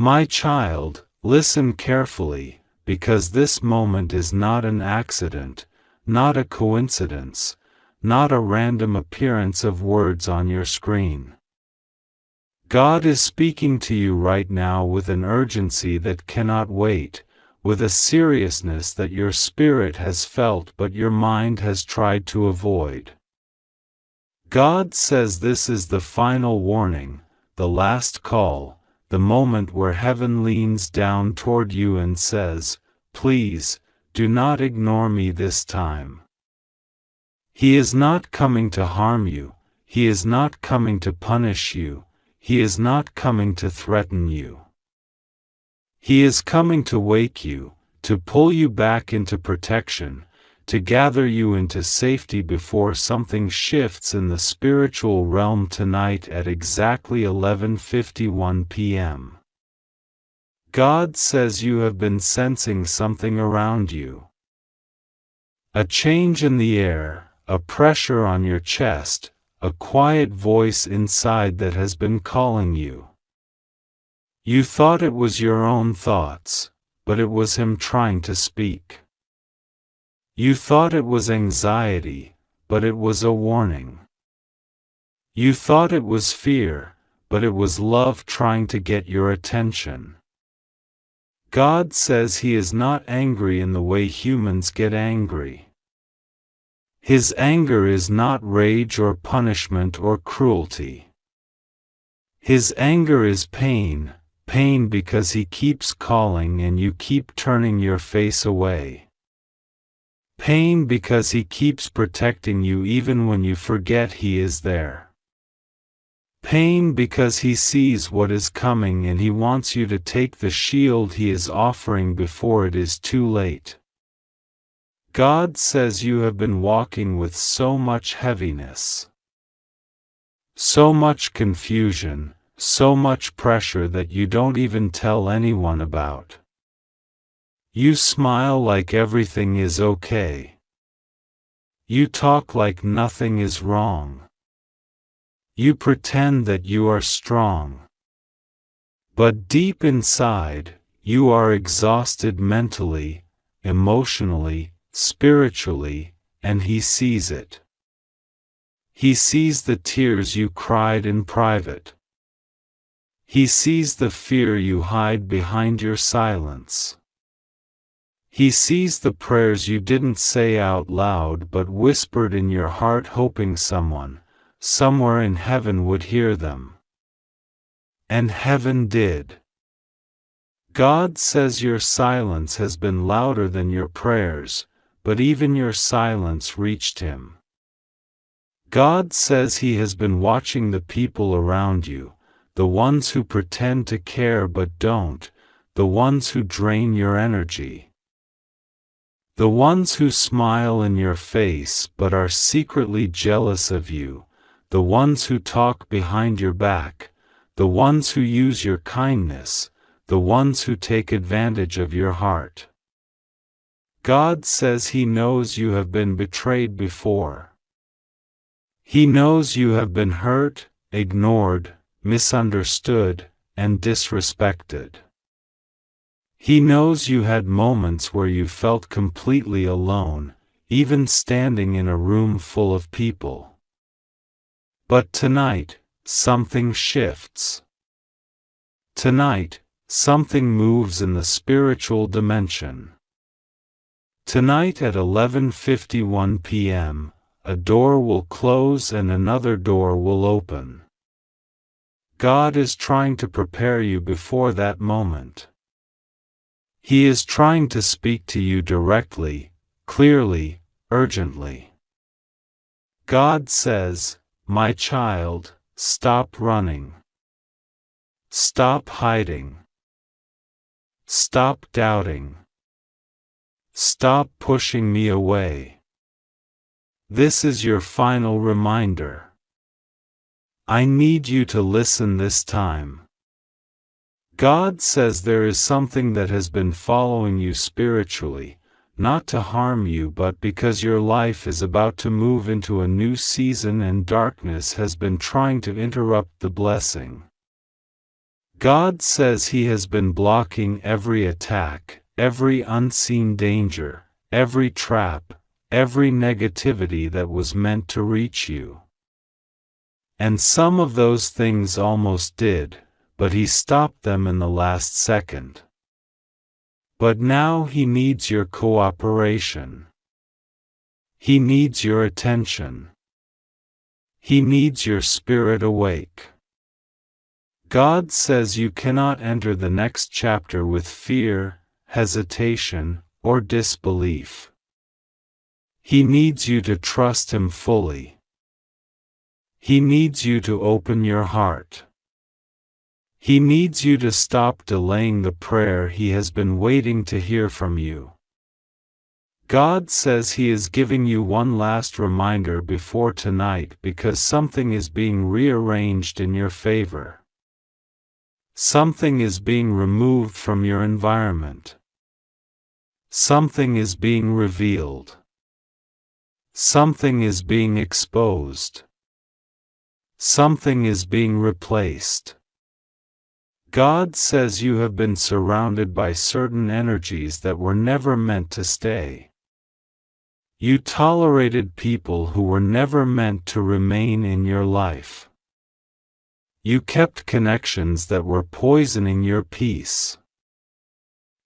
My child, listen carefully, because this moment is not an accident, not a coincidence, not a random appearance of words on your screen. God is speaking to you right now with an urgency that cannot wait, with a seriousness that your spirit has felt but your mind has tried to avoid. God says this is the final warning, the last call, the moment where heaven leans down toward you and says, "Please, do not ignore me this time." He is not coming to harm you, He is not coming to punish you, He is not coming to threaten you. He is coming to wake you, to pull you back into protection, to gather you into safety before something shifts in the spiritual realm tonight at exactly 11:51 p.m. God says you have been sensing something around you. A change in the air, a pressure on your chest, a quiet voice inside that has been calling you. You thought it was your own thoughts, but it was Him trying to speak. You thought it was anxiety, but it was a warning. You thought it was fear, but it was love trying to get your attention. God says He is not angry in the way humans get angry. His anger is not rage or punishment or cruelty. His anger is pain, pain because He keeps calling and you keep turning your face away. Pain because He keeps protecting you even when you forget He is there. Pain because He sees what is coming and He wants you to take the shield He is offering before it is too late. God says you have been walking with so much heaviness, so much confusion, so much pressure that you don't even tell anyone about. You smile like everything is okay. You talk like nothing is wrong. You pretend that you are strong. But deep inside, you are exhausted mentally, emotionally, spiritually, and He sees it. He sees the tears you cried in private. He sees the fear you hide behind your silence. He sees the prayers you didn't say out loud but whispered in your heart hoping someone, somewhere in heaven would hear them. And heaven did. God says your silence has been louder than your prayers, but even your silence reached Him. God says He has been watching the people around you, the ones who pretend to care but don't, the ones who drain your energy. The ones who smile in your face but are secretly jealous of you, the ones who talk behind your back, the ones who use your kindness, the ones who take advantage of your heart. God says He knows you have been betrayed before. He knows you have been hurt, ignored, misunderstood, and disrespected. He knows you had moments where you felt completely alone, even standing in a room full of people. But tonight, something shifts. Tonight, something moves in the spiritual dimension. Tonight at 11:51 p.m., a door will close and another door will open. God is trying to prepare you before that moment. He is trying to speak to you directly, clearly, urgently. God says, "My child, stop running. Stop hiding. Stop doubting. Stop pushing me away. This is your final reminder. I need you to listen this time." God says there is something that has been following you spiritually, not to harm you but because your life is about to move into a new season and darkness has been trying to interrupt the blessing. God says He has been blocking every attack, every unseen danger, every trap, every negativity that was meant to reach you. And some of those things almost did, but He stopped them in the last second. But now He needs your cooperation. He needs your attention. He needs your spirit awake. God says you cannot enter the next chapter with fear, hesitation, or disbelief. He needs you to trust Him fully. He needs you to open your heart. He needs you to stop delaying the prayer He has been waiting to hear from you. God says He is giving you one last reminder before tonight because something is being rearranged in your favor. Something is being removed from your environment. Something is being revealed. Something is being exposed. Something is being replaced. God says you have been surrounded by certain energies that were never meant to stay. You tolerated people who were never meant to remain in your life. You kept connections that were poisoning your peace.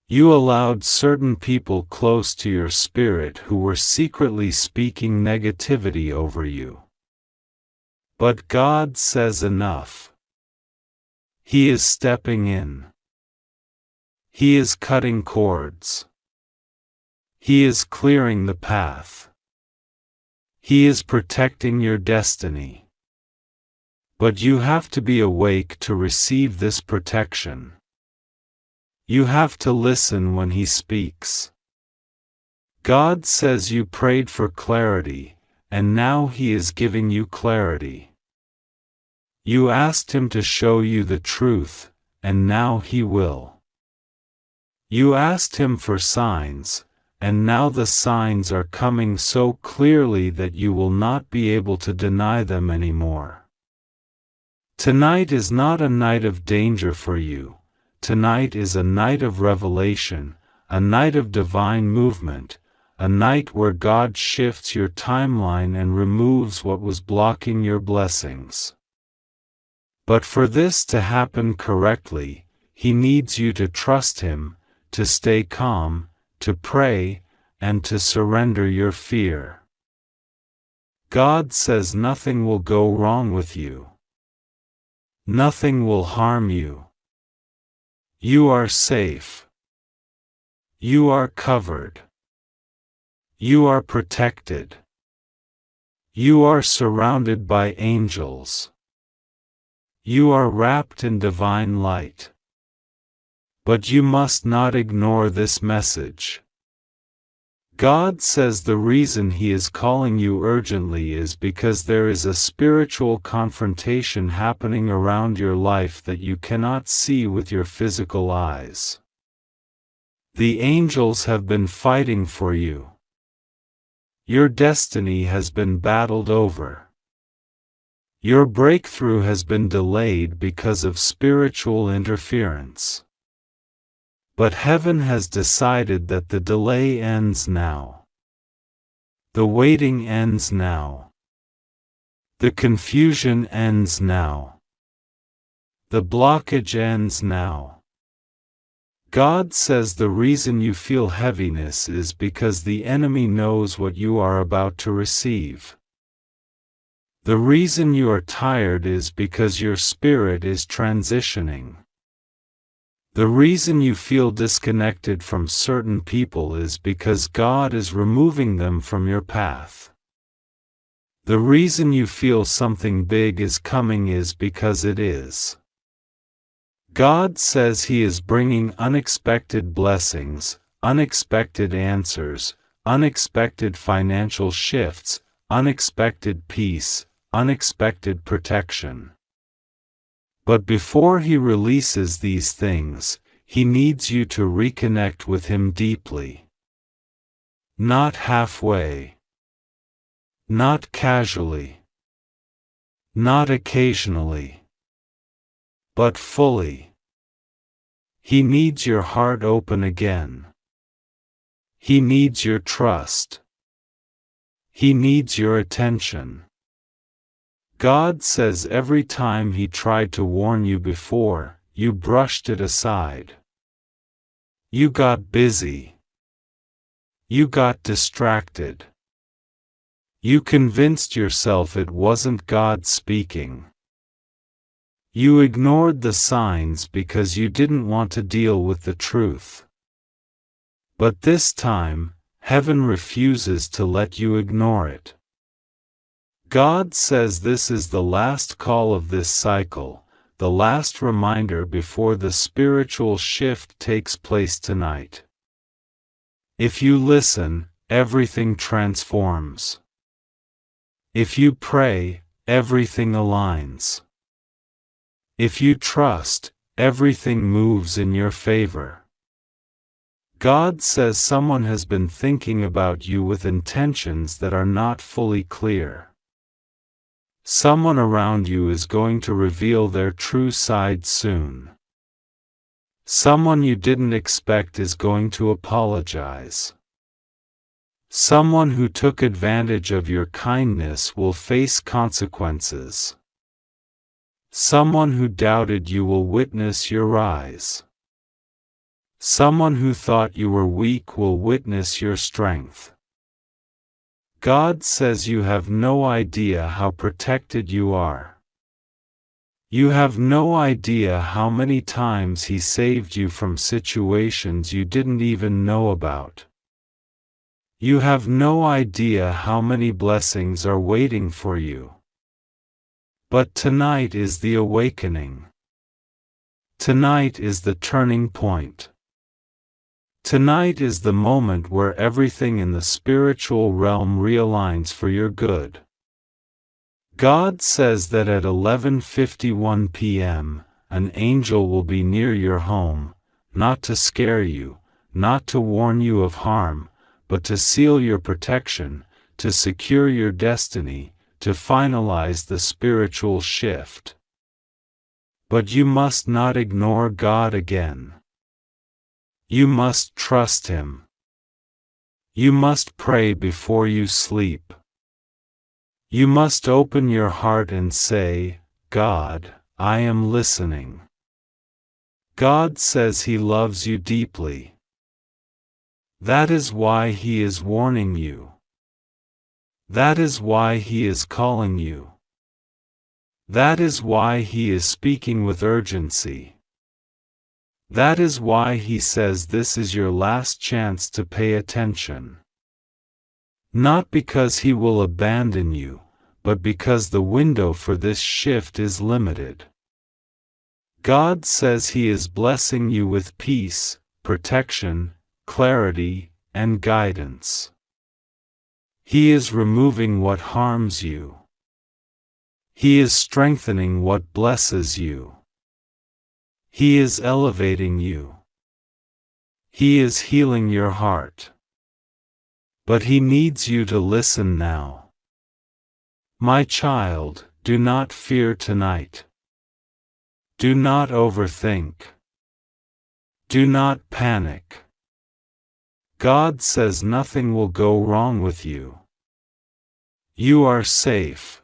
You allowed certain people close to your spirit who were secretly speaking negativity over you. But God says enough. He is stepping in. He is cutting cords. He is clearing the path. He is protecting your destiny. But you have to be awake to receive this protection. You have to listen when He speaks. God says you prayed for clarity, and now He is giving you clarity. You asked Him to show you the truth, and now He will. You asked Him for signs, and now the signs are coming so clearly that you will not be able to deny them anymore. Tonight is not a night of danger for you. Tonight is a night of revelation, a night of divine movement, a night where God shifts your timeline and removes what was blocking your blessings. But for this to happen correctly, He needs you to trust Him, to stay calm, to pray, and to surrender your fear. God says nothing will go wrong with you. Nothing will harm you. You are safe. You are covered. You are protected. You are surrounded by angels. You are wrapped in divine light. But you must not ignore this message. God says the reason He is calling you urgently is because there is a spiritual confrontation happening around your life that you cannot see with your physical eyes. The angels have been fighting for you. Your destiny has been battled over. Your breakthrough has been delayed because of spiritual interference. But heaven has decided that the delay ends now. The waiting ends now. The confusion ends now. The blockage ends now. God says the reason you feel heaviness is because the enemy knows what you are about to receive. The reason you are tired is because your spirit is transitioning. The reason you feel disconnected from certain people is because God is removing them from your path. The reason you feel something big is coming is because it is. God says He is bringing unexpected blessings, unexpected answers, unexpected financial shifts, unexpected peace, unexpected protection. But before He releases these things, He needs you to reconnect with Him deeply. Not halfway. Not casually. Not occasionally. But fully. He needs your heart open again. He needs your trust. He needs your attention. God says every time He tried to warn you before, you brushed it aside. You got busy. You got distracted. You convinced yourself it wasn't God speaking. You ignored the signs because you didn't want to deal with the truth. But this time, heaven refuses to let you ignore it. God says this is the last call of this cycle, the last reminder before the spiritual shift takes place tonight. If you listen, everything transforms. If you pray, everything aligns. If you trust, everything moves in your favor. God says someone has been thinking about you with intentions that are not fully clear. Someone around you is going to reveal their true side soon. Someone you didn't expect is going to apologize. Someone who took advantage of your kindness will face consequences. Someone who doubted you will witness your rise. Someone who thought you were weak will witness your strength. God says you have no idea how protected you are. You have no idea how many times He saved you from situations you didn't even know about. You have no idea how many blessings are waiting for you. But tonight is the awakening. Tonight is the turning point. Tonight is the moment where everything in the spiritual realm realigns for your good. God says that at 11:51 p.m., an angel will be near your home, not to scare you, not to warn you of harm, but to seal your protection, to secure your destiny, to finalize the spiritual shift. But you must not ignore God again. You must trust Him. You must pray before you sleep. You must open your heart and say, God, I am listening. God says He loves you deeply. That is why He is warning you. That is why He is calling you. That is why He is speaking with urgency. That is why He says this is your last chance to pay attention. Not because He will abandon you, but because the window for this shift is limited. God says He is blessing you with peace, protection, clarity, and guidance. He is removing what harms you. He is strengthening what blesses you. He is elevating you. He is healing your heart. But He needs you to listen now. My child, do not fear tonight. Do not overthink. Do not panic. God says nothing will go wrong with you. You are safe.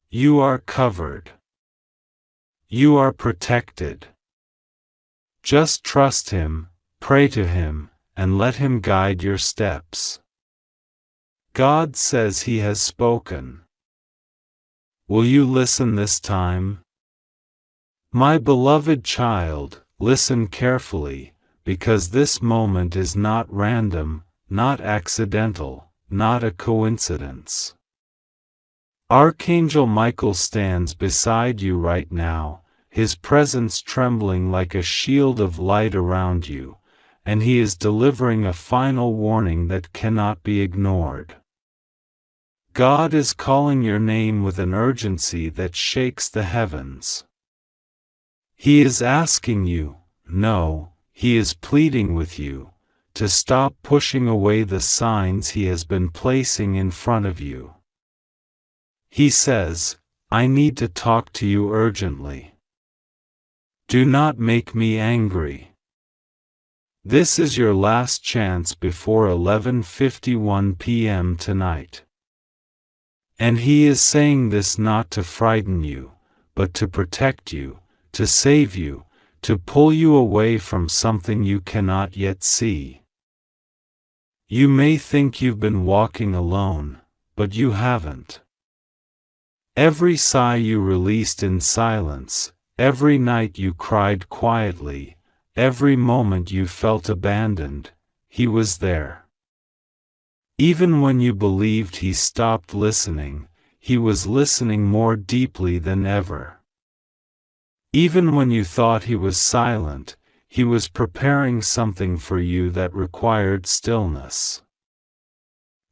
You are covered. You are protected. Just trust Him, pray to Him, and let Him guide your steps. God says He has spoken. Will you listen this time? My beloved child, listen carefully, because this moment is not random, not accidental, not a coincidence. Archangel Michael stands beside you right now, his presence trembling like a shield of light around you, and he is delivering a final warning that cannot be ignored. God is calling your name with an urgency that shakes the heavens. He is asking you, no, He is pleading with you, to stop pushing away the signs He has been placing in front of you. He says, I need to talk to you urgently. Do not make me angry. This is your last chance before 11:51 p.m. tonight. And he is saying this not to frighten you, but to protect you, to save you, to pull you away from something you cannot yet see. You may think you've been walking alone, but you haven't. Every sigh you released in silence, every night you cried quietly, every moment you felt abandoned, he was there. Even when you believed he stopped listening, he was listening more deeply than ever. Even when you thought he was silent, he was preparing something for you that required stillness.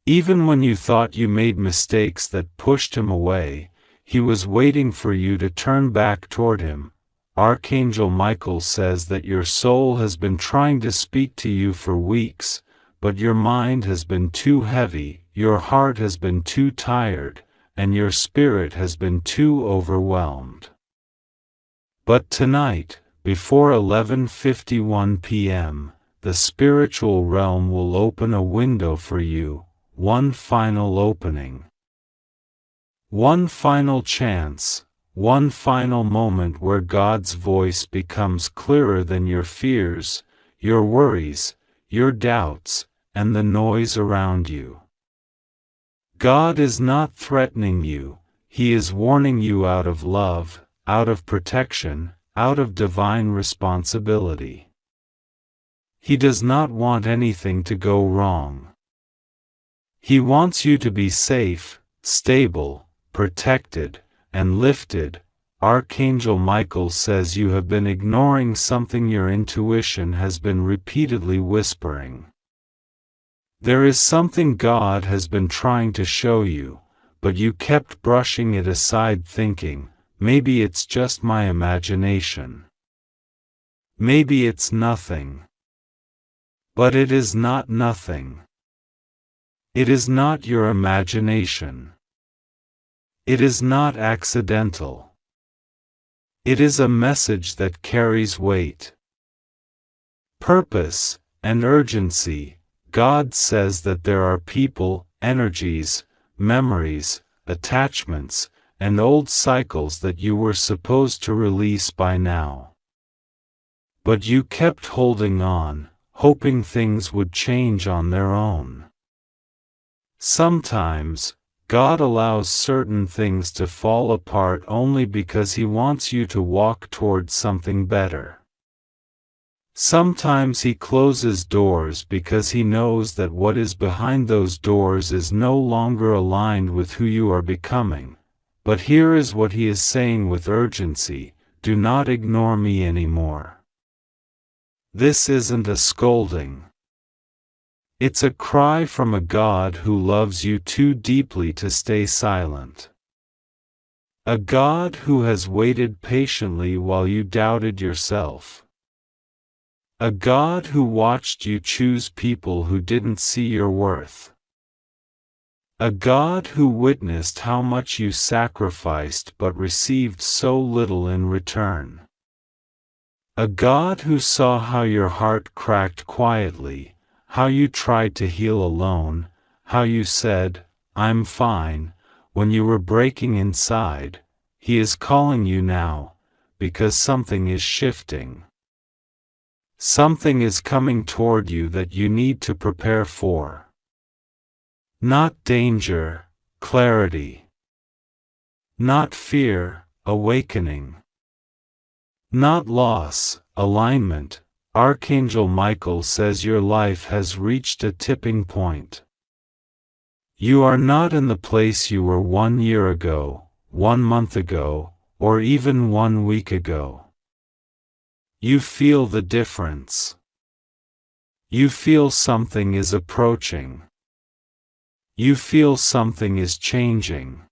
Even when you thought you made mistakes that pushed him away, he was waiting for you to turn back toward him. Archangel Michael says that your soul has been trying to speak to you for weeks, but your mind has been too heavy, your heart has been too tired, and your spirit has been too overwhelmed. But tonight, before 11:51 p.m., the spiritual realm will open a window for you, one final opening. One final chance, one final moment where God's voice becomes clearer than your fears, your worries, your doubts, and the noise around you. God is not threatening you, he is warning you out of love, out of protection, out of divine responsibility. He does not want anything to go wrong. He wants you to be safe, stable, protected, and lifted. Archangel Michael says you have been ignoring something your intuition has been repeatedly whispering. There is something God has been trying to show you, but you kept brushing it aside thinking, maybe it's just my imagination. Maybe it's nothing. But it is not nothing. It is not your imagination. It is not accidental. It is a message that carries weight, purpose, and urgency. God says that there are people, energies, memories, attachments, and old cycles that you were supposed to release by now. But you kept holding on, hoping things would change on their own. Sometimes, God allows certain things to fall apart only because he wants you to walk towards something better. Sometimes he closes doors because he knows that what is behind those doors is no longer aligned with who you are becoming. But here is what he is saying with urgency: do not ignore me anymore. This isn't a scolding. It's a cry from a God who loves you too deeply to stay silent. A God who has waited patiently while you doubted yourself. A God who watched you choose people who didn't see your worth. A God who witnessed how much you sacrificed but received so little in return. A God who saw how your heart cracked quietly, how you tried to heal alone, how you said, "I'm fine," when you were breaking inside. He is calling you now, because something is shifting. Something is coming toward you that you need to prepare for. Not danger, clarity. Not fear, awakening. Not loss, alignment. Archangel Michael says your life has reached a tipping point. You are not in the place you were 1 year ago, 1 month ago, or even 1 week ago. You feel the difference. You feel something is approaching. You feel something is changing.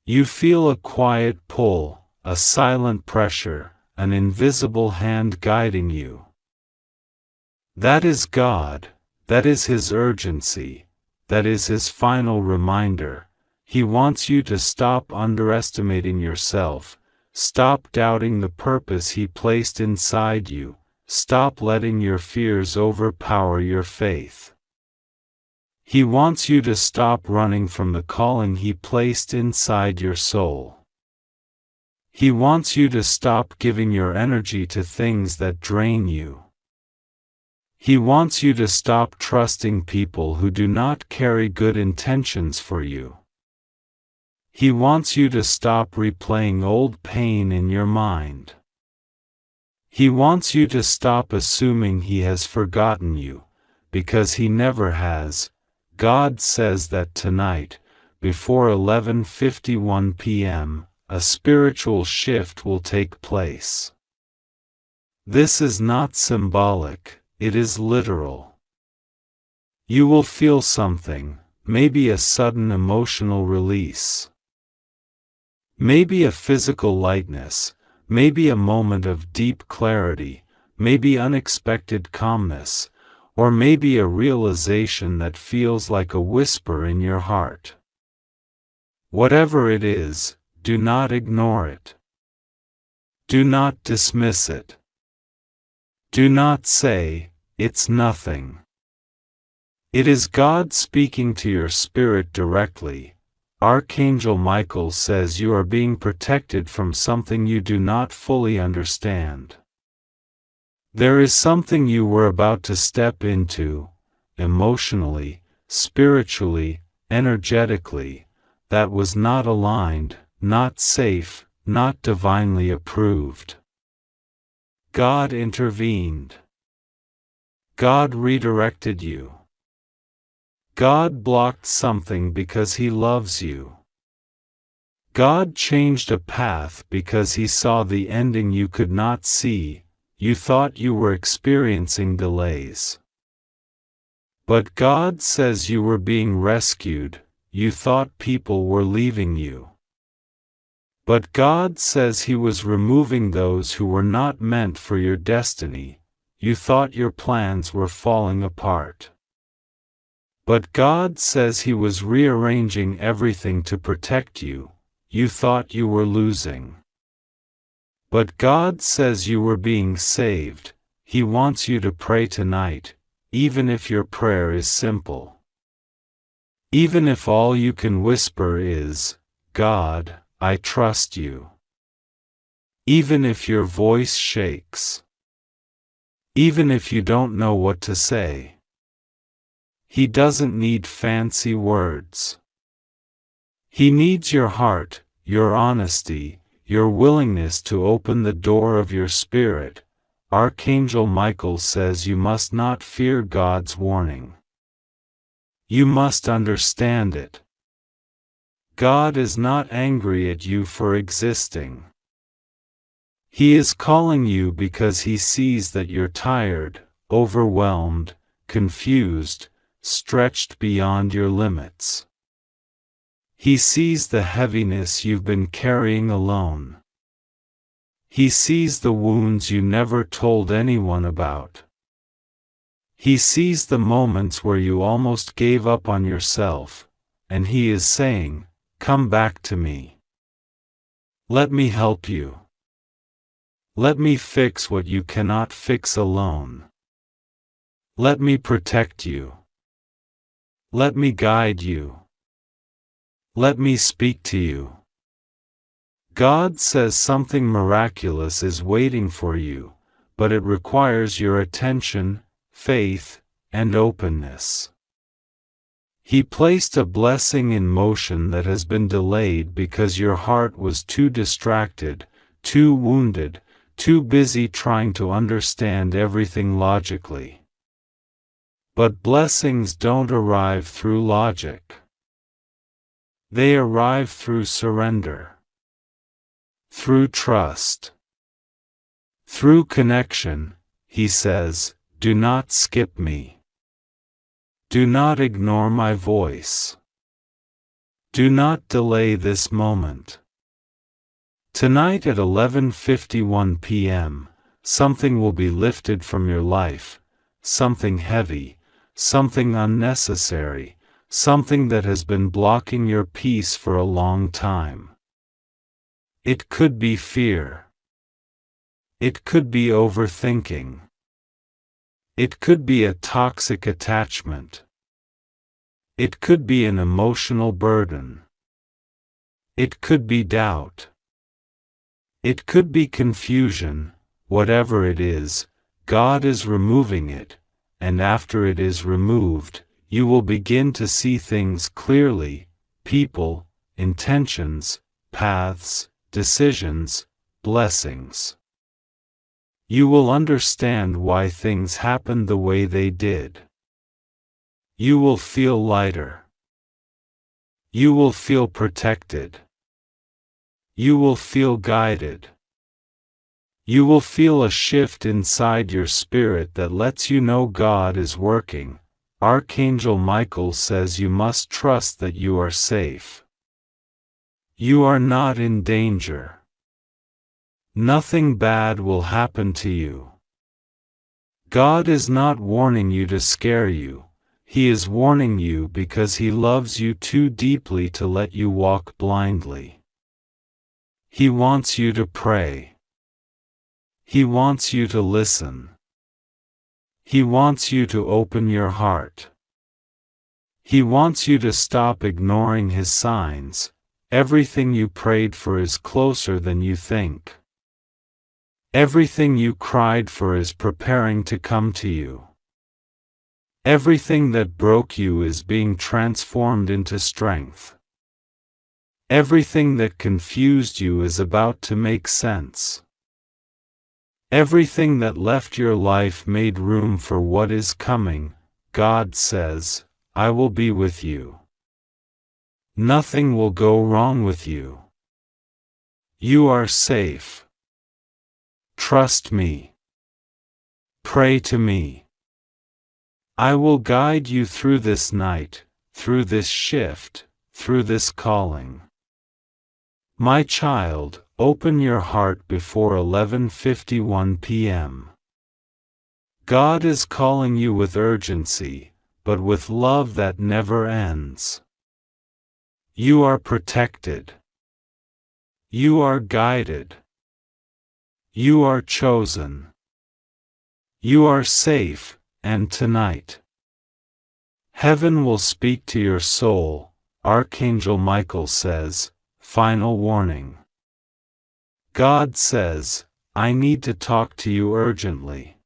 You feel a quiet pull, a silent pressure, an invisible hand guiding you. That is God, that is His urgency, that is His final reminder. He wants you to stop underestimating yourself, Stop doubting the purpose He placed inside you. Stop letting your fears overpower your faith. He wants you to stop running from the calling He placed inside your soul. He wants you to stop giving your energy to things that drain you. He wants you to stop trusting people who do not carry good intentions for you. He wants you to stop replaying old pain in your mind. He wants you to stop assuming He has forgotten you, because He never has. God says that tonight, before 11:51 p.m., a spiritual shift will take place. This is not symbolic, it is literal. You will feel something, maybe a sudden emotional release. Maybe a physical lightness, maybe a moment of deep clarity, maybe unexpected calmness, or maybe a realization that feels like a whisper in your heart. Whatever it is, do not ignore it. Do not dismiss it. Do not say, "It's nothing." It is God speaking to your spirit directly. Archangel Michael says you are being protected from something you do not fully understand. There is something you were about to step into, emotionally, spiritually, energetically, that was not aligned, not safe, not divinely approved. God intervened. God redirected you. God blocked something because He loves you. God changed a path because He saw the ending you could not see. You thought you were experiencing delays. But God says you were being rescued. You thought people were leaving you. But God says He was removing those who were not meant for your destiny. You thought your plans were falling apart. But God says He was rearranging everything to protect you. You thought you were losing. But God says you were being saved. He wants you to pray tonight, even if your prayer is simple. Even if all you can whisper is, "God, I trust you." Even if your voice shakes. Even if you don't know what to say. He doesn't need fancy words. He needs your heart, your honesty, your willingness to open the door of your spirit. Archangel Michael says you must not fear God's warning. You must understand it. God is not angry at you for existing. He is calling you because He sees that you're tired, overwhelmed, confused, stretched beyond your limits. He sees the heaviness you've been carrying alone. He sees the wounds you never told anyone about. He sees the moments where you almost gave up on yourself, and He is saying, "Come back to me. Let me help you. Let me fix what you cannot fix alone. Let me protect you. Let me guide you. Let me speak to you." God says something miraculous is waiting for you, but it requires your attention, faith, and openness. He placed a blessing in motion that has been delayed because your heart was too distracted, too wounded, too busy trying to understand everything logically. But blessings don't arrive through logic. They arrive through surrender. Through trust. Through connection. He says, "Do not skip me. Do not ignore my voice. Do not delay this moment." Tonight at 11:51 p.m., something will be lifted from your life, something heavy, something unnecessary, something that has been blocking your peace for a long time. It could be fear. It could be overthinking. It could be a toxic attachment. It could be an emotional burden. It could be doubt. It could be confusion. Whatever it is, God is removing it, and after it is removed, you will begin to see things clearly: people, intentions, paths, decisions, blessings. You will understand why things happened the way they did. You will feel lighter. You will feel protected. You will feel guided. You will feel a shift inside your spirit that lets you know God is working. Archangel Michael says you must trust that you are safe. You are not in danger. Nothing bad will happen to you. God is not warning you to scare you. He is warning you because He loves you too deeply to let you walk blindly. He wants you to pray. He wants you to listen. He wants you to open your heart. He wants you to stop ignoring His signs. Everything you prayed for is closer than you think. Everything you cried for is preparing to come to you. Everything that broke you is being transformed into strength. Everything that confused you is about to make sense. Everything that left your life made room for what is coming. God says, I will be with you. Nothing will go wrong with you. You are safe. Trust me. Pray to me. I will guide you through this night, through this shift, through this calling. My child, open your heart before 11:51 p.m. God is calling you with urgency, but with love that never ends. You are protected. You are guided. You are chosen. You are safe, and tonight, heaven will speak to your soul. Archangel Michael says, final warning. God says, I need to talk to you urgently.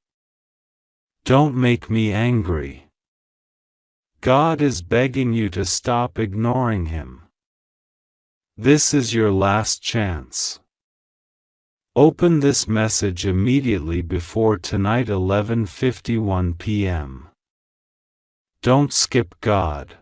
Don't make me angry. God is begging you to stop ignoring Him. This is your last chance. Open this message immediately before tonight 11:51 p.m. Don't skip God.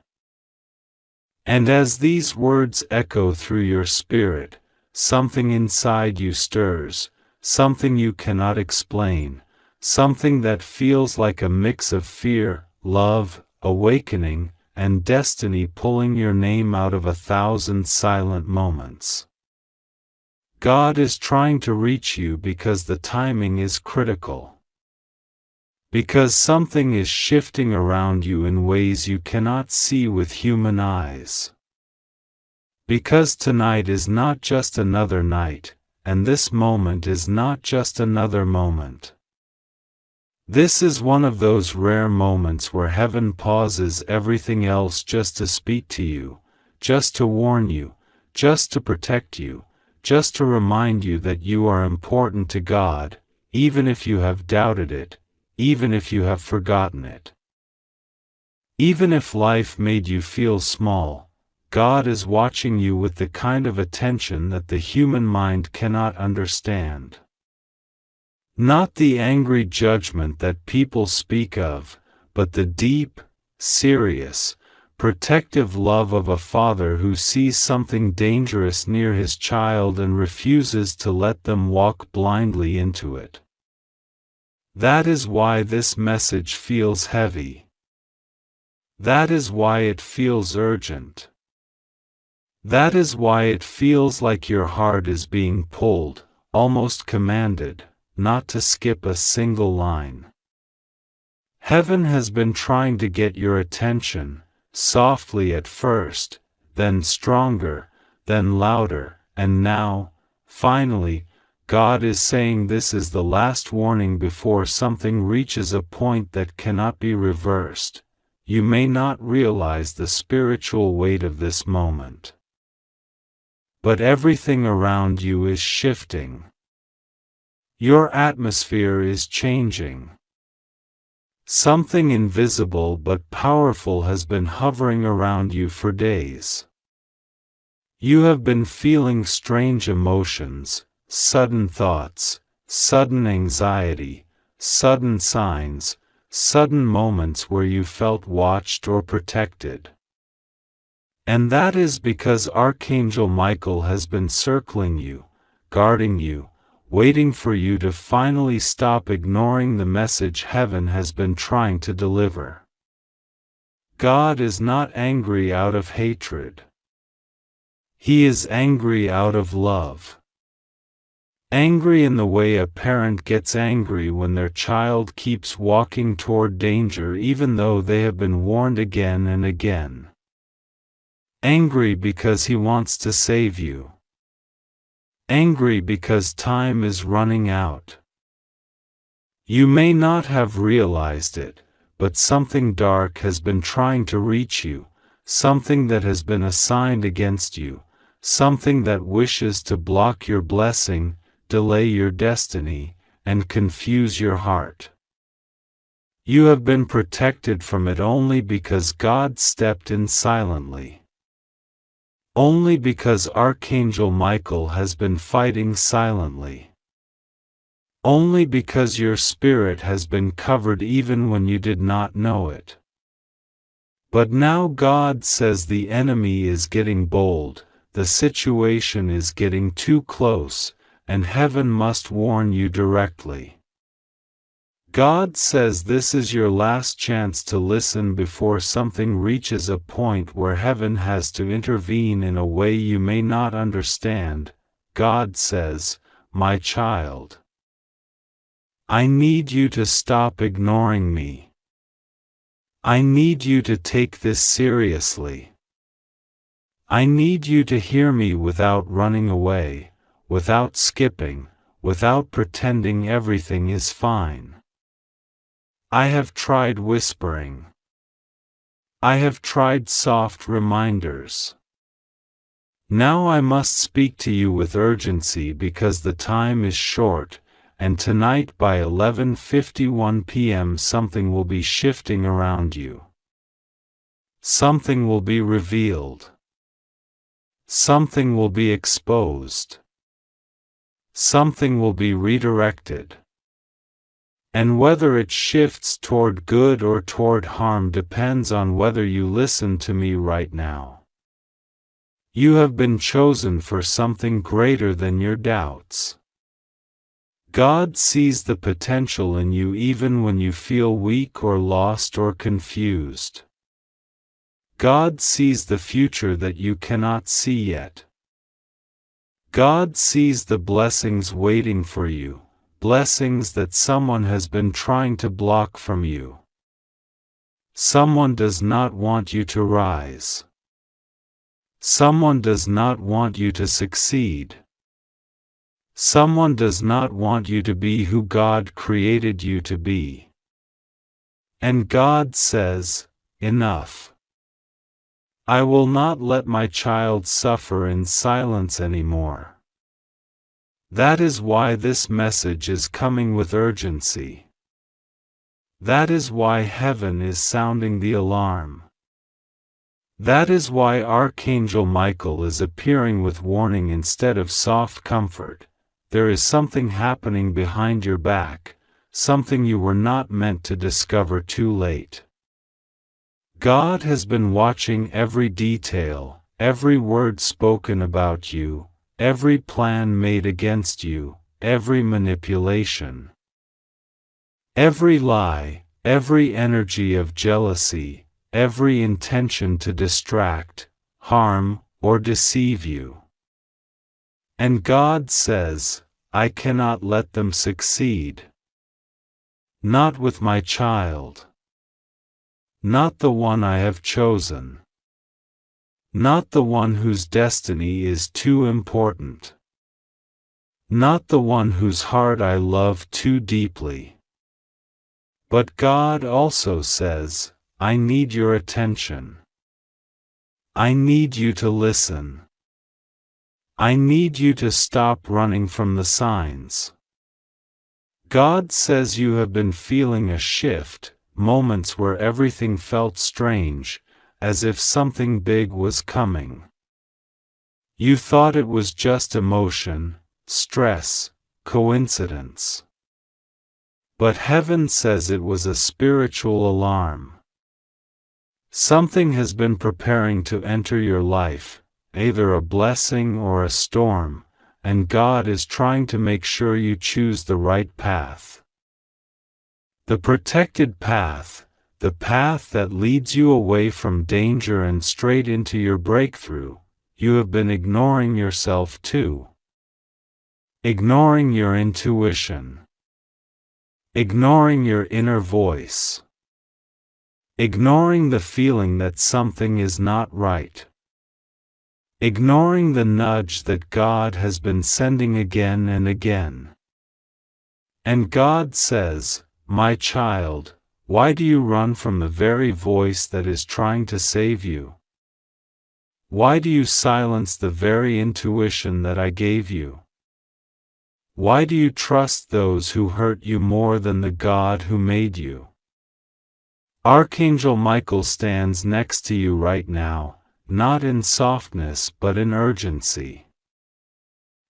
And as these words echo through your spirit, something inside you stirs, something you cannot explain, something that feels like a mix of fear, love, awakening, and destiny pulling your name out of 1,000 silent moments. God is trying to reach you because the timing is critical. Because something is shifting around you in ways you cannot see with human eyes. Because tonight is not just another night, and this moment is not just another moment. This is one of those rare moments where heaven pauses everything else just to speak to you, just to warn you, just to protect you, just to remind you that you are important to God, even if you have doubted it, even if you have forgotten it. Even if life made you feel small, God is watching you with the kind of attention that the human mind cannot understand. Not the angry judgment that people speak of, but the deep, serious, protective love of a father who sees something dangerous near his child and refuses to let them walk blindly into it. That is why this message feels heavy. That is why it feels urgent. That is why it feels like your heart is being pulled, almost commanded, not to skip a single line. Heaven has been trying to get your attention, softly at first, then stronger, then louder, and now, Finally, God is saying this is the last warning before something reaches a point that cannot be reversed. You may not realize the spiritual weight of this moment. But everything around you is shifting. Your atmosphere is changing. Something invisible but powerful has been hovering around you for days. You have been feeling strange emotions, sudden thoughts, sudden anxiety, sudden signs, sudden moments where you felt watched or protected. And that is because Archangel Michael has been circling you, guarding you, waiting for you to finally stop ignoring the message heaven has been trying to deliver. God is not angry out of hatred. He is angry out of love. Angry in the way a parent gets angry when their child keeps walking toward danger even though they have been warned again and again. Angry because he wants to save you. Angry because time is running out. You may not have realized it, but something dark has been trying to reach you, something that has been assigned against you, something that wishes to block your blessing, delay your destiny, and confuse your heart. You have been protected from it only because God stepped in silently. Only because Archangel Michael has been fighting silently. Only because your spirit has been covered even when you did not know it. But now God says the enemy is getting bold, the situation is getting too close, and heaven must warn you directly. God says this is your last chance to listen before something reaches a point where heaven has to intervene in a way you may not understand. God says, "My child, I need you to stop ignoring me. I need you to take this seriously. I need you to hear me without running away, without skipping, without pretending everything is fine. I have tried whispering. I have tried soft reminders. Now I must speak to you with urgency because the time is short, and tonight by 11:51 p.m. something will be shifting around you. Something will be revealed. Something will be exposed. Something will be redirected. And whether it shifts toward good or toward harm depends on whether you listen to me right now. You have been chosen for something greater than your doubts. God sees the potential in you even when you feel weak or lost or confused. God sees the future that you cannot see yet. God sees the blessings waiting for you. Blessings that someone has been trying to block from you. Someone does not want you to rise. Someone does not want you to succeed. Someone does not want you to be who God created you to be. And God says, "Enough. I will not let my child suffer in silence anymore." That is why this message is coming with urgency. That is why heaven is sounding the alarm. That is why Archangel Michael is appearing with warning instead of soft comfort. There is something happening behind your back, something you were not meant to discover too late. God has been watching every detail, every word spoken about you, every plan made against you, every manipulation. Every lie, every energy of jealousy, every intention to distract, harm, or deceive you. And God says, "I cannot let them succeed. Not with my child. Not the one I have chosen. Not the one whose destiny is too important. not the one whose heart I love too deeply. But God also says, I need your attention. I need you to listen. I need you to stop running from the signs. God says you have been feeling a shift, moments where everything felt strange, as if something big was coming. You thought it was just emotion, stress, coincidence. But heaven says it was a spiritual alarm. Something has been preparing to enter your life, either a blessing or a storm, and God is trying to make sure you choose the right path. The protected path, the path that leads you away from danger and straight into your breakthrough. You have been ignoring yourself too. Ignoring your intuition. Ignoring your inner voice. Ignoring the feeling that something is not right. Ignoring the nudge that God has been sending again and again. And God says, my child, why do you run from the very voice that is trying to save you? Why do you silence the very intuition that I gave you? Why do you trust those who hurt you more than the God who made you? Archangel Michael stands next to you right now, not in softness but in urgency.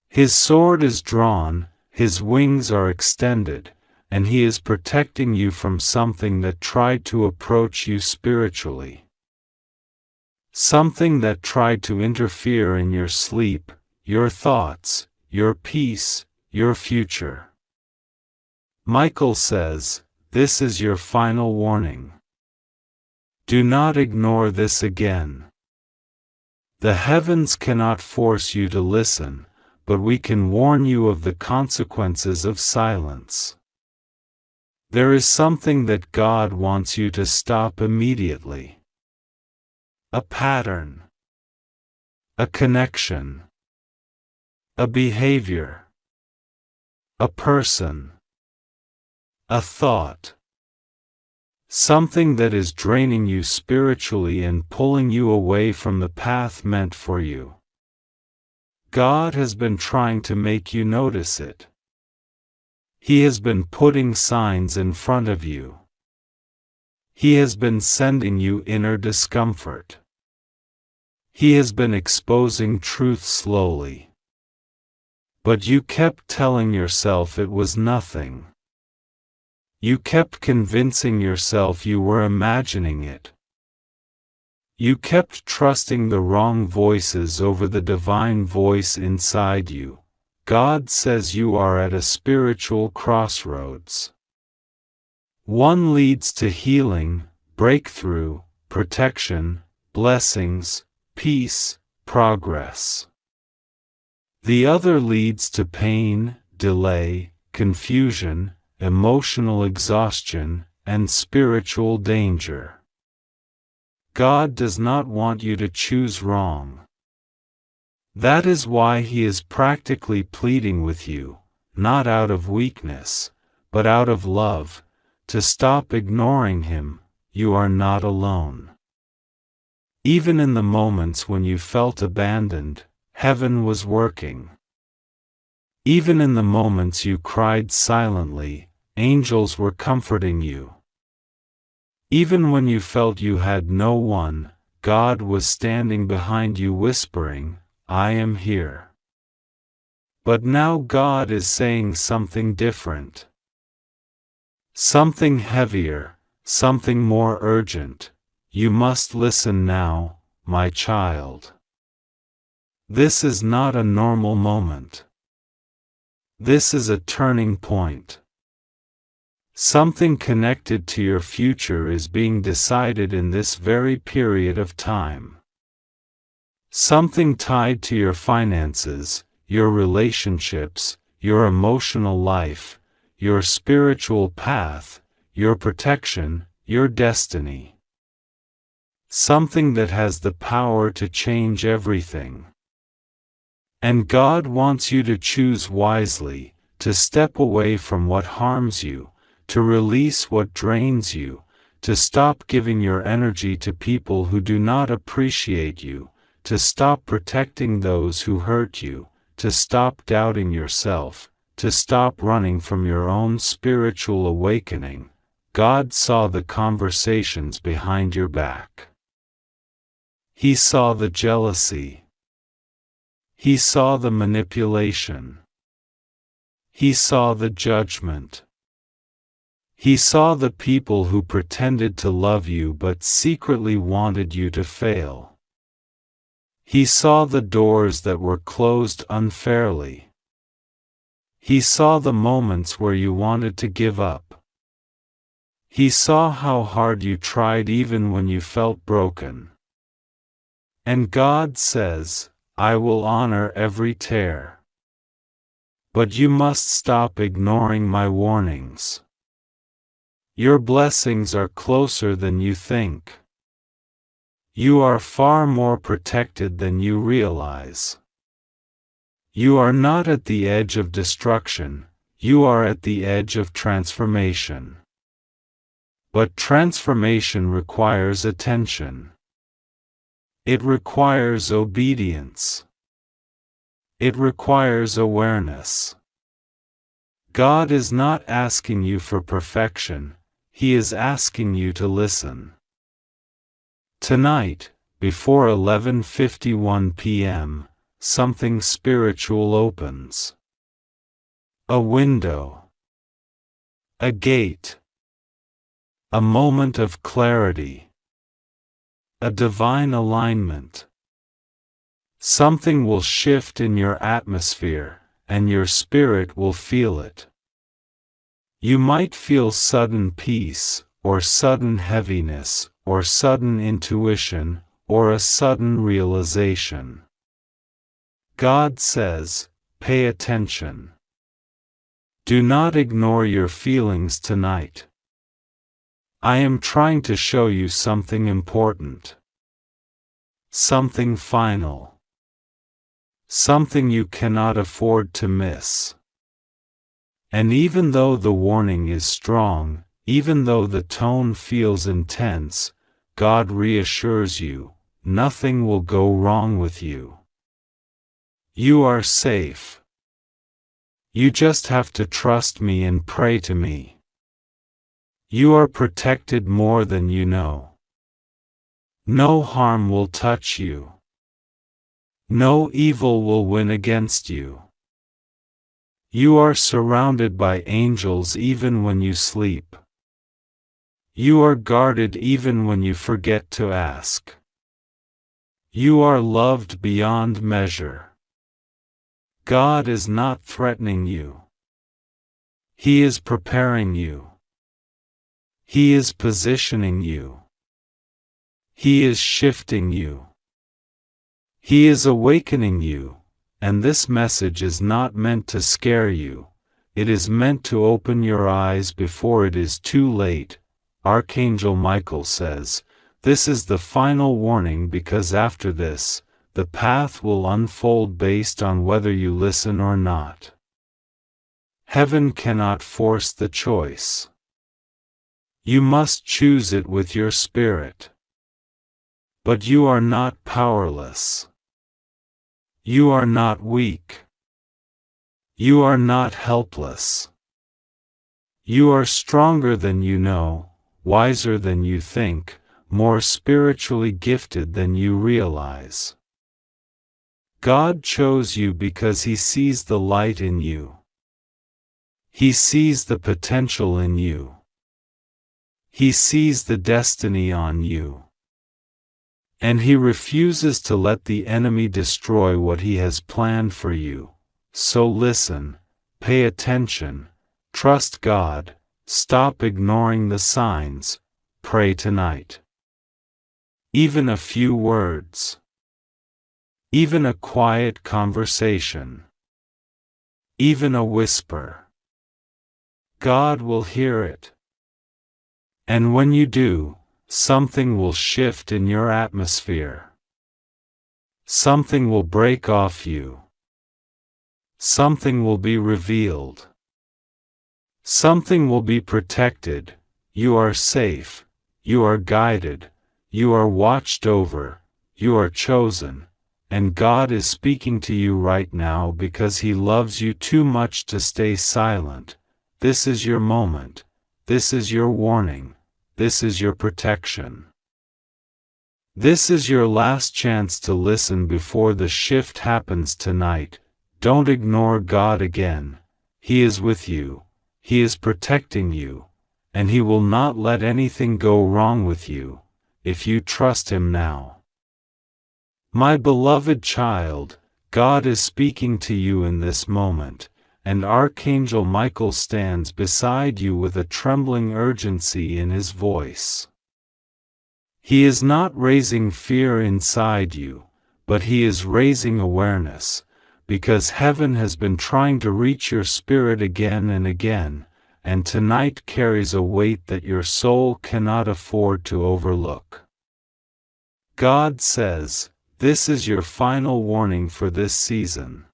His sword is drawn, his wings are extended, and he is protecting you from something that tried to approach you spiritually. Something that tried to interfere in your sleep, your thoughts, your peace, your future. Michael says, this is your final warning. Do not ignore this again. The heavens cannot force you to listen, but we can warn you of the consequences of silence. There is something that God wants you to stop immediately. A pattern. A connection. A behavior. A person. A thought. Something that is draining you spiritually and pulling you away from the path meant for you. God has been trying to make you notice it. He has been putting signs in front of you. He has been sending you inner discomfort. He has been exposing truth slowly. But you kept telling yourself it was nothing. You kept convincing yourself you were imagining it. You kept trusting the wrong voices over the divine voice inside you. God says you are at a spiritual crossroads. One leads to healing, breakthrough, protection, blessings, peace, progress. The other leads to pain, delay, confusion, emotional exhaustion, and spiritual danger. God does not want you to choose wrong. That is why He is practically pleading with you, not out of weakness, but out of love, to stop ignoring Him. You are not alone. Even in the moments when you felt abandoned, heaven was working. Even in the moments you cried silently, angels were comforting you. Even when you felt you had no one, God was standing behind you whispering, I am here. But now God is saying something different. Something heavier, something more urgent. You must listen now, my child. This is not a normal moment. This is a turning point. Something connected to your future is being decided in this very period of time. Something tied to your finances, your relationships, your emotional life, your spiritual path, your protection, your destiny. Something that has the power to change everything. And God wants you to choose wisely, to step away from what harms you, to release what drains you, to stop giving your energy to people who do not appreciate you, to stop protecting those who hurt you, to stop doubting yourself, to stop running from your own spiritual awakening. God saw the conversations behind your back. He saw the jealousy. He saw the manipulation. He saw the judgment. He saw the people who pretended to love you but secretly wanted you to fail. He saw the doors that were closed unfairly. He saw the moments where you wanted to give up. He saw how hard you tried even when you felt broken. And God says, I will honor every tear. But you must stop ignoring my warnings. Your blessings are closer than you think. You are far more protected than you realize. You are not at the edge of destruction, you are at the edge of transformation. But transformation requires attention. It requires obedience. It requires awareness. God is not asking you for perfection, He is asking you to listen. Tonight, before 11:51 p.m., something spiritual opens. A window. A gate. A moment of clarity. A divine alignment. Something will shift in your atmosphere, and your spirit will feel it. You might feel sudden peace, or sudden heaviness, or sudden intuition, or a sudden realization. God says, pay attention. Do not ignore your feelings tonight. I am trying to show you something important. Something final. Something you cannot afford to miss. And even though the warning is strong, even though the tone feels intense, God reassures you, nothing will go wrong with you. You are safe. You just have to trust me and pray to me. You are protected more than you know. No harm will touch you. No evil will win against you. You are surrounded by angels even when you sleep. You are guarded even when you forget to ask. You are loved beyond measure. God is not threatening you. He is preparing you. He is positioning you. He is shifting you. He is awakening you, and this message is not meant to scare you, it is meant to open your eyes before it is too late. Archangel Michael says, this is the final warning because after this, the path will unfold based on whether you listen or not. Heaven cannot force the choice. You must choose it with your spirit. But you are not powerless. You are not weak. You are not helpless. You are stronger than you know, wiser than you think, more spiritually gifted than you realize. God chose you because He sees the light in you. He sees the potential in you. He sees the destiny on you. And He refuses to let the enemy destroy what He has planned for you. So listen, pay attention, trust God, stop ignoring the signs, pray tonight. Even a few words. Even a quiet conversation. Even a whisper. God will hear it. And when you do, something will shift in your atmosphere. Something will break off you. something will be revealed. Something will be protected. You are safe. You are guided. You are watched over. You are chosen. And God is speaking to you right now because He loves you too much to stay silent. This is your moment. This is your warning. This is your protection. This is your last chance to listen before the shift happens tonight. Don't ignore God again. He is with you. He is protecting you. And He will not let anything go wrong with you, if you trust Him now. My beloved child, God is speaking to you in this moment, and Archangel Michael stands beside you with a trembling urgency in his voice. He is not raising fear inside you, but he is raising awareness, because heaven has been trying to reach your spirit again and again, and tonight carries a weight that your soul cannot afford to overlook. God says, "This is your final warning for this season.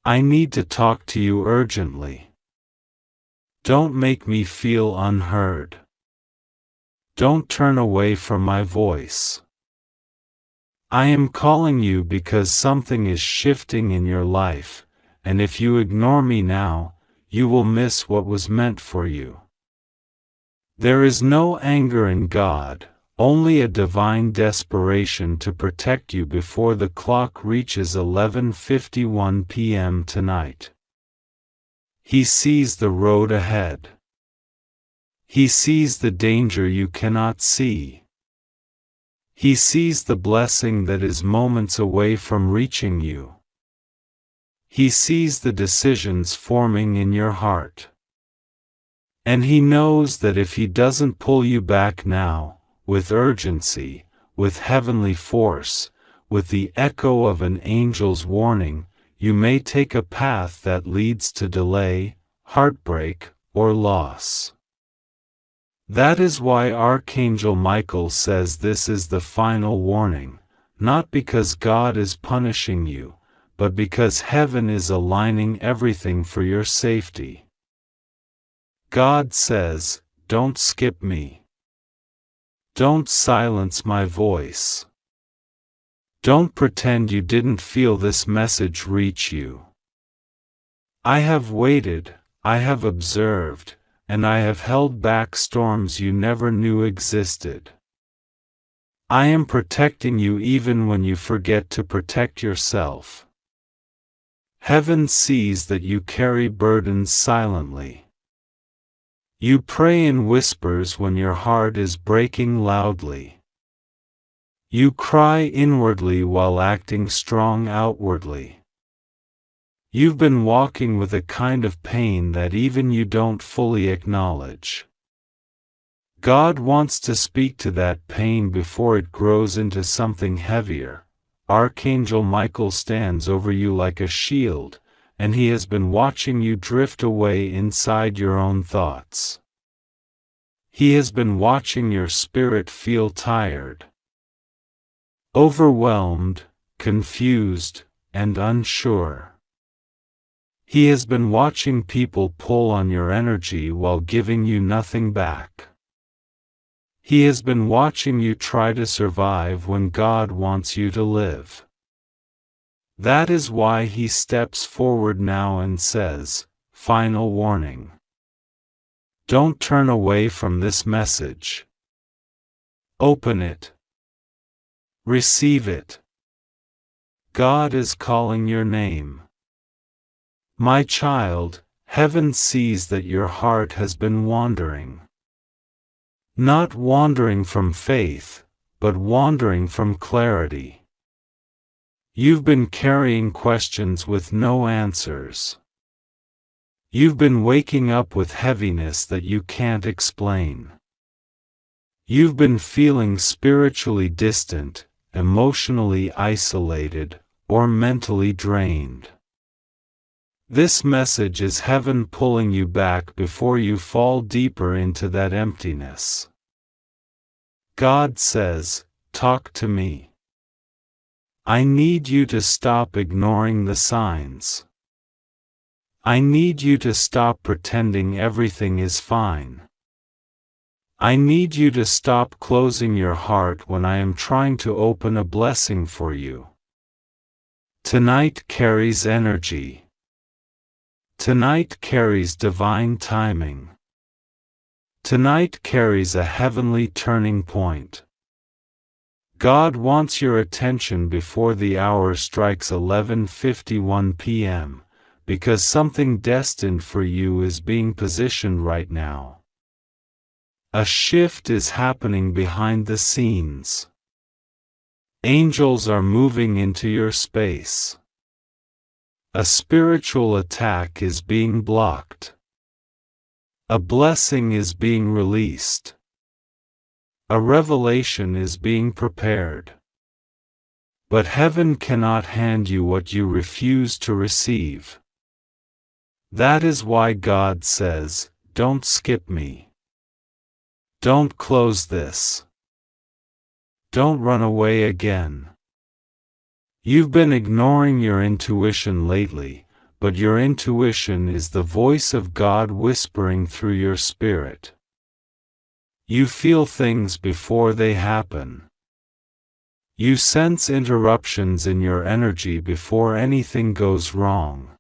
I need to talk to you urgently. Don't make me feel unheard. Don't turn away from my voice. I am calling you because something is shifting in your life, and if you ignore me now, you will miss what was meant for you." There is no anger in God, only a divine desperation to protect you before the clock reaches 11:51 p.m. tonight. He sees the road ahead. He sees the danger you cannot see. He sees the blessing that is moments away from reaching you. He sees the decisions forming in your heart. And He knows that if He doesn't pull you back now, with urgency, with heavenly force, with the echo of an angel's warning, you may take a path that leads to delay, heartbreak, or loss. That is why Archangel Michael says this is the final warning, not because God is punishing you, but because heaven is aligning everything for your safety. God says, "Don't skip me. Don't silence my voice. Don't pretend you didn't feel this message reach you. I have waited, I have observed, and I have held back storms you never knew existed. I am protecting you even when you forget to protect yourself. Heaven sees that you carry burdens silently. You pray in whispers when your heart is breaking loudly. You cry inwardly while acting strong outwardly. You've been walking with a kind of pain that even you don't fully acknowledge. God wants to speak to that pain before it grows into something heavier. Archangel Michael stands over you like a shield, and he has been watching you drift away inside your own thoughts. He has been watching your spirit feel tired, overwhelmed, confused, and unsure. He has been watching people pull on your energy while giving you nothing back. He has been watching you try to survive when God wants you to live. That is why He steps forward now and says, "Final warning. Don't turn away from this message. Open it. Receive it. God is calling your name. My child, heaven sees that your heart has been wandering. Not wandering from faith, but wandering from clarity. You've been carrying questions with no answers. You've been waking up with heaviness that you can't explain. You've been feeling spiritually distant, emotionally isolated, or mentally drained. This message is heaven pulling you back before you fall deeper into that emptiness. God says, "Talk to me. I need you to stop ignoring the signs. I need you to stop pretending everything is fine. I need you to stop closing your heart when I am trying to open a blessing for you. Tonight carries energy. Tonight carries divine timing. Tonight carries a heavenly turning point. God wants your attention before the hour strikes 11:51 p.m., because something destined for you is being positioned right now. A shift is happening behind the scenes. Angels are moving into your space. A spiritual attack is being blocked. A blessing is being released. A revelation is being prepared. But heaven cannot hand you what you refuse to receive. That is why God says, "Don't skip me. Don't close this. Don't run away again." You've been ignoring your intuition lately, but your intuition is the voice of God whispering through your spirit. You feel things before they happen. You sense interruptions in your energy before anything goes wrong.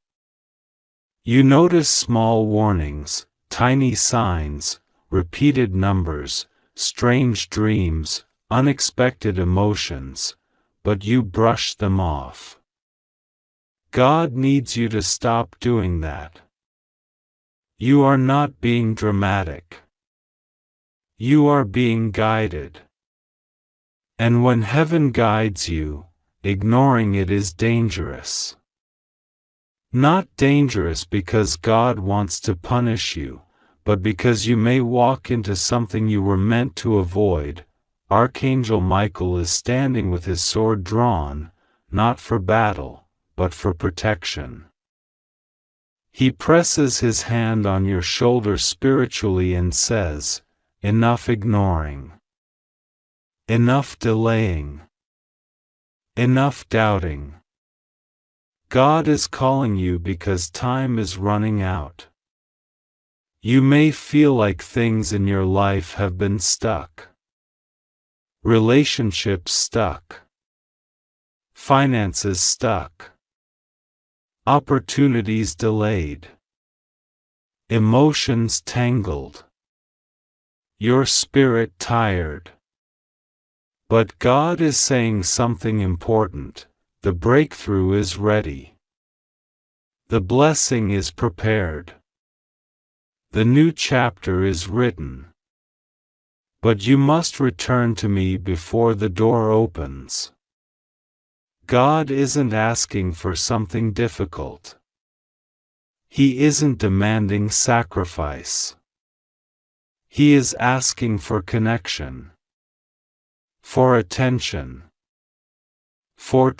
You notice small warnings, tiny signs, repeated numbers, strange dreams, unexpected emotions, but you brush them off. God needs you to stop doing that. You are not being dramatic. You are being guided. And when heaven guides you, ignoring it is dangerous. Not dangerous because God wants to punish you, but because you may walk into something you were meant to avoid. Archangel Michael is standing with his sword drawn, not for battle, but for protection. He presses his hand on your shoulder spiritually and says, "Enough ignoring. Enough delaying. Enough doubting. God is calling you because time is running out." You may feel like things in your life have been stuck. Relationships stuck. Finances stuck. Opportunities delayed. Emotions tangled. Your spirit tired. But God is saying something important. The breakthrough is ready. The blessing is prepared. The new chapter is written. But you must return to me before the door opens. God isn't asking for something difficult. He isn't demanding sacrifice. He is asking for connection, for attention, for